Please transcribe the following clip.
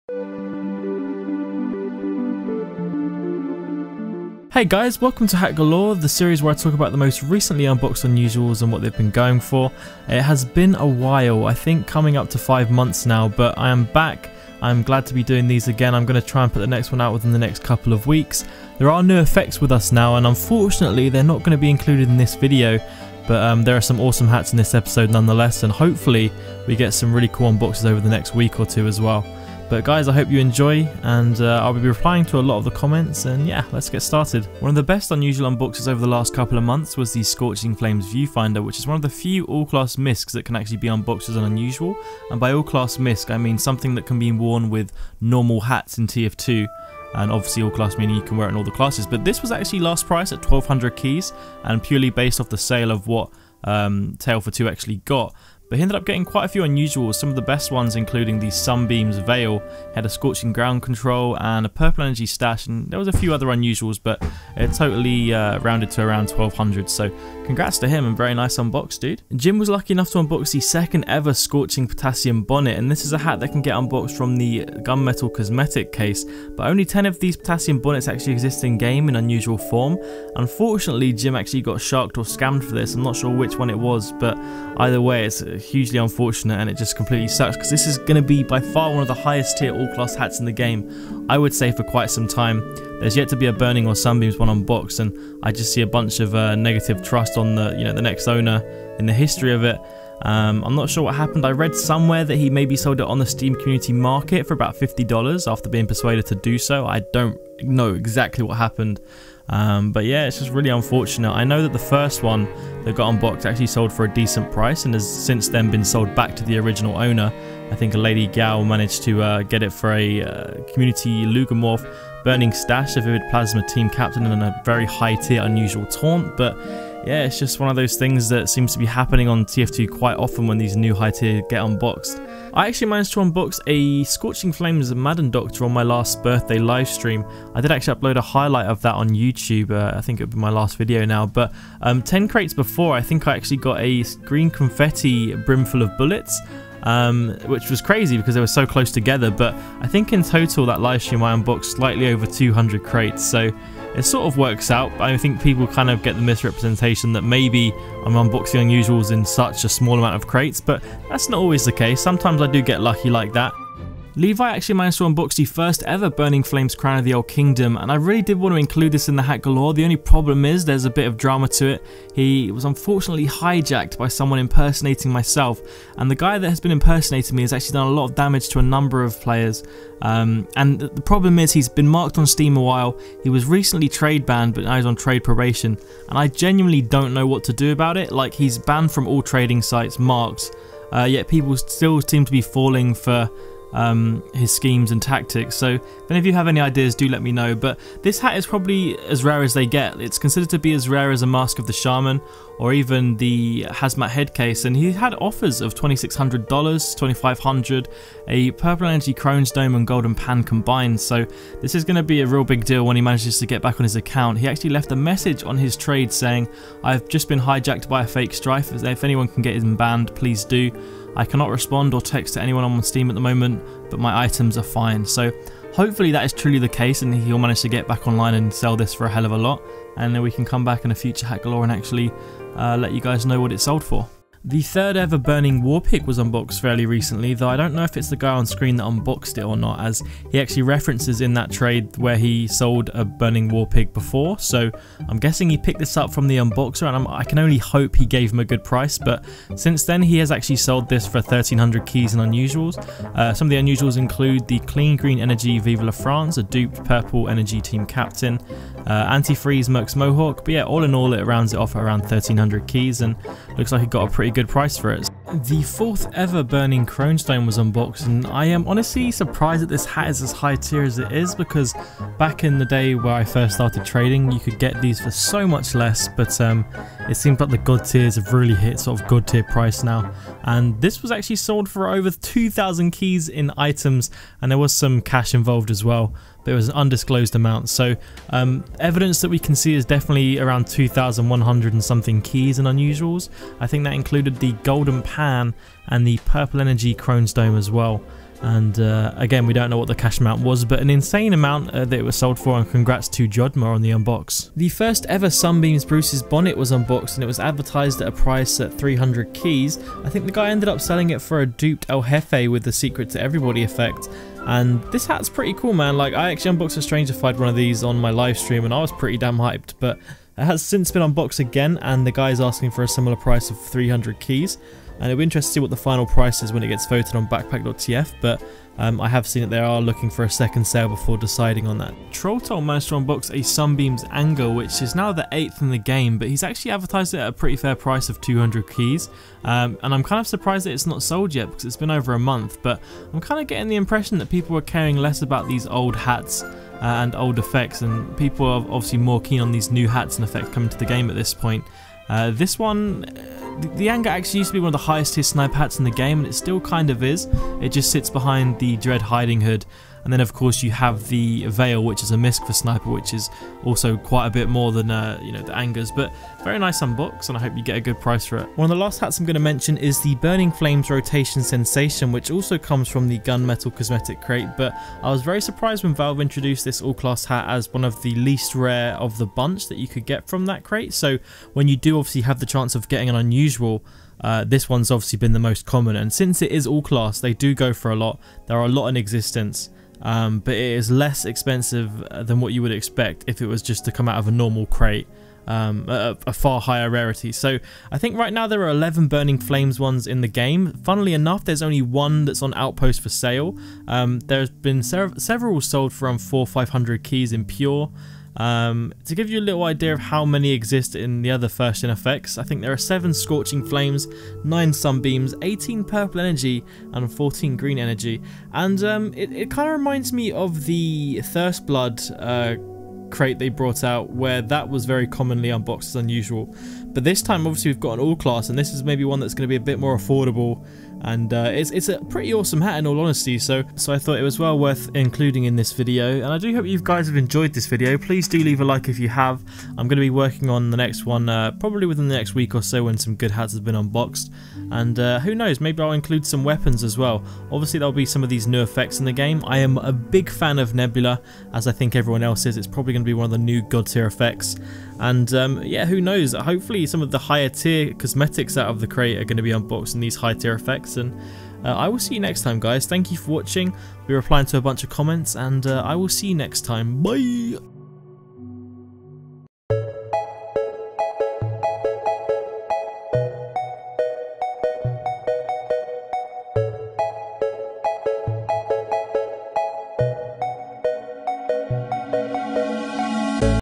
Hey guys, welcome to Hack Galore, the series where I talk about the most recently unboxed unusuals and what they've been going for. It has been a while, I think coming up to 5 months now, but I am back. I'm glad to be doing these again. I'm going to try and put the next one out within the next couple of weeks. There are new effects with us now, and unfortunately they're not going to be included in this video, but there are some awesome hats in this episode nonetheless, and hopefully we get some really cool unboxes over the next week or two as well. But guys, I hope you enjoy, and I'll be replying to a lot of the comments, and yeah, let's get started. One of the best unusual unboxes over the last couple of months was the Scorching Flames Viewfinder, which is one of the few all-class miscs that can actually be unboxed as an unusual. And by all-class misc, I mean something that can be worn with normal hats in TF2. And obviously all-class meaning you can wear it in all the classes. But this was actually last price at 1200 keys, and purely based off the sale of what Tale for 2 actually got. But he ended up getting quite a few unusuals, some of the best ones including the Sunbeams Veil, had a Scorching Ground Control and a Purple Energy Stash, and there was a few other unusuals, but it totally rounded to around 1200, so congrats to him and very nice unbox, dude. Jim was lucky enough to unbox the second ever Scorching Potassium Bonnet, and this is a hat that can get unboxed from the Gunmetal Cosmetic case, but only 10 of these Potassium Bonnets actually exist in game in unusual form. Unfortunately, Jim actually got sharked or scammed for this. I'm not sure which one it was, but either way it's hugely unfortunate, and it just completely sucks because this is going to be by far one of the highest tier all-class hats in the game, I would say, for quite some time. There's yet to be a Burning or Sunbeams one unboxed, and I just see a bunch of negative trust on the the next owner in the history of it. I'm not sure what happened. I read somewhere that he maybe sold it on the Steam community market for about $50 after being persuaded to do so. I don't know exactly what happened. But yeah, it's just really unfortunate. I know that the first one that got unboxed actually sold for a decent price and has since then been sold back to the original owner. I think a lady gal managed to get it for a community Lugomorph Burning Stash, a Vivid Plasma Team Captain, and a very high tier unusual Taunt. But yeah, it's just one of those things that seems to be happening on TF2 quite often when these new high tier get unboxed. I actually managed to unbox a Scorching Flames Madden Doctor on my last birthday live stream. I did actually upload a highlight of that on YouTube. I think it would be my last video now, but 10 crates before, I think I actually got a green confetti brimful of bullets, which was crazy because they were so close together. But I think in total that live stream I unboxed slightly over 200 crates, so it sort of works out. I think people kind of get the misrepresentation that maybe I'm unboxing unusuals in such a small amount of crates, but that's not always the case. Sometimes I do get lucky like that. Levi actually managed to unbox the first ever Burning Flames Crown of the Old Kingdom, and I really did want to include this in the Hack Galore. The only problem is there's a bit of drama to it. He was unfortunately hijacked by someone impersonating myself, and the guy that has been impersonating me has actually done a lot of damage to a number of players. And the problem is he's been marked on Steam a while. He was recently trade banned, but now he's on trade probation, and I genuinely don't know what to do about it. Like, he's banned from all trading sites, marked, yet people still seem to be falling for his schemes and tactics. So if any of you have any ideas, do let me know. But this hat is probably as rare as they get. It's considered to be as rare as a Mask of the Shaman or even the Hazmat head case, and he had offers of $2,600, $2,500, a Purple Energy Crone's Dome and Golden Pan combined. So this is going to be a real big deal when he manages to get back on his account. He actually left a message on his trade saying, "I've just been hijacked by a fake strife. If anyone can get him banned, please do. I cannot respond or text to anyone on Steam at the moment, but my items are fine." So hopefully that is truly the case and he'll manage to get back online and sell this for a hell of a lot, and then we can come back in a future Hack Galore and actually let you guys know what it sold for. The third ever Burning Warpick was unboxed fairly recently, though I don't know if it's the guy on screen that unboxed it or not, as he actually references in that trade where he sold a Burning Warpick before, so I'm guessing he picked this up from the unboxer, and I can only hope he gave him a good price. But since then he has actually sold this for 1300 keys and unusuals. Some of the unusuals include the Clean Green Energy Vive la France, a duped Purple Energy Team Captain, Antifreeze Mercs Mohawk, but yeah, all in all it rounds it off at around 1300 keys, and looks like he got a pretty good price for it. The fourth ever Burning Cronestone was unboxed, and I am honestly surprised that this hat is as high tier as it is, because back in the day where I first started trading you could get these for so much less, but it seems like the god tiers have really hit sort of god tier price now, and this was actually sold for over 2,000 keys in items, and there was some cash involved as well, but it was an undisclosed amount. So evidence that we can see is definitely around 2,100 and something keys and unusuals. I think that included the Golden Pan and the Purple Energy Crone's Dome as well. And again, we don't know what the cash amount was, but an insane amount that it was sold for, and congrats to Jodma on the unbox. The first ever Sunbeams Bruce's bonnet was unboxed, and it was advertised at a price at 300 keys. I think the guy ended up selling it for a duped El Jefe with the Secret to Everybody effect. And this hat's pretty cool, man. Like, I actually unboxed a Strangerfied one of these on my live stream, and I was pretty damn hyped, but it has since been unboxed again, and the guy's asking for a similar price of 300 keys. And it'll be interesting to see what the final price is when it gets voted on backpack.tf, but I have seen that they are looking for a second sale before deciding on that. Trolltol managed to unbox a Sunbeams Angle, which is now the 8th in the game, but he's actually advertised it at a pretty fair price of 200 keys. And I'm kind of surprised that it's not sold yet because it's been over a month, but I'm kind of getting the impression that people are caring less about these old hats and old effects, and people are obviously more keen on these new hats and effects coming to the game at this point. This one, the Anga actually used to be one of the highest tier sniper hats in the game, and it still kind of is. It just sits behind the Dread hiding hood. And then of course you have the Veil, which is a misc for sniper, which is also quite a bit more than you know, the Angas. But very nice unbox, and I hope you get a good price for it. One of the last hats I'm going to mention is the Burning Flames Rotation Sensation, which also comes from the Gunmetal cosmetic crate. But I was very surprised when Valve introduced this all-class hat as one of the least rare of the bunch that you could get from that crate. So when you do obviously have the chance of getting an unusual, this one's obviously been the most common. And since it is all-class, they do go for a lot. There are a lot in existence. But it is less expensive than what you would expect if it was just to come out of a normal crate, a far higher rarity. So I think right now there are 11 Burning Flames ones in the game. Funnily enough, there's only one that's on Outpost for sale. There's been several sold for around 400-500 keys in pure. To give you a little idea of how many exist in the other first gen effects, I think there are 7 Scorching Flames, 9 Sunbeams, 18 Purple Energy, and 14 Green Energy. And it kind of reminds me of the Thirst Blood crate they brought out, where that was very commonly unboxed as unusual. But this time obviously we've got an all class, and this is maybe one that's going to be a bit more affordable, and it's a pretty awesome hat in all honesty, so I thought it was well worth including in this video. And I do hope you guys have enjoyed this video. Please do leave a like if you have. I'm going to be working on the next one probably within the next week or so when some good hats have been unboxed, and who knows, maybe I'll include some weapons as well. Obviously there'll be some of these new effects in the game. I am a big fan of Nebula, as I think everyone else is. It's probably going to be one of the new god tier effects, and yeah, who knows, hopefully some of the higher tier cosmetics out of the crate are going to be unboxed in these high tier effects. And I will see you next time, guys. Thank you for watching. We're replying to a bunch of comments, and I will see you next time. Bye.